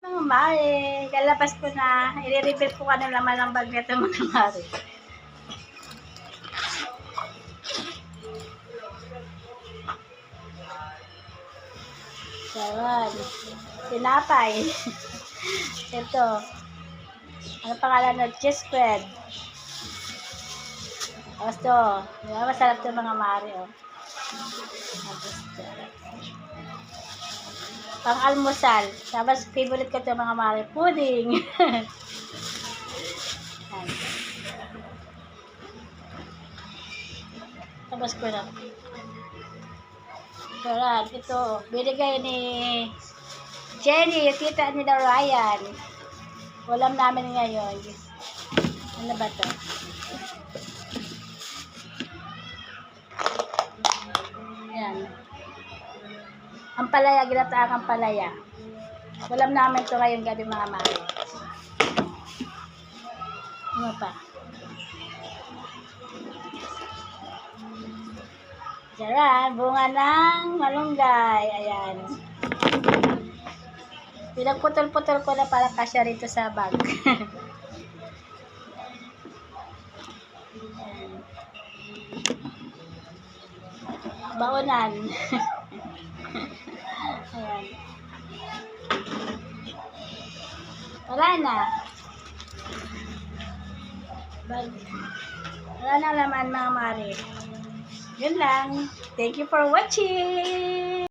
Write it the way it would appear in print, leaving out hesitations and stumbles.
Mga mare, lalabas ko na. I-reveal ko ano laman ng bag nito mga mare. Sawan. Tinapay. Ito. Ano pangalan ng cheese spread? Tapos to. Diba? Masarap to mga mare. Oh. Pang-almusal. Tapos favorite ko to mga mare. Pudding. Tapos ko na. Karan, ito. Binigay ni Jenny, yung tita ni Ryan. Ulam namin ngayon. Ano ba to? Ayan. Ampalaya, ginataang ampalaya. Ulam namin to ngayon gabi mga mare. Ano pa? Diyan, bunga ng malunggay. Ayan. Pinagputol-putol ko na para kasya rito sa bag. Baonan. Ayan. Wala na. Wala na laman mga mare. Yun lang. Thank you for watching.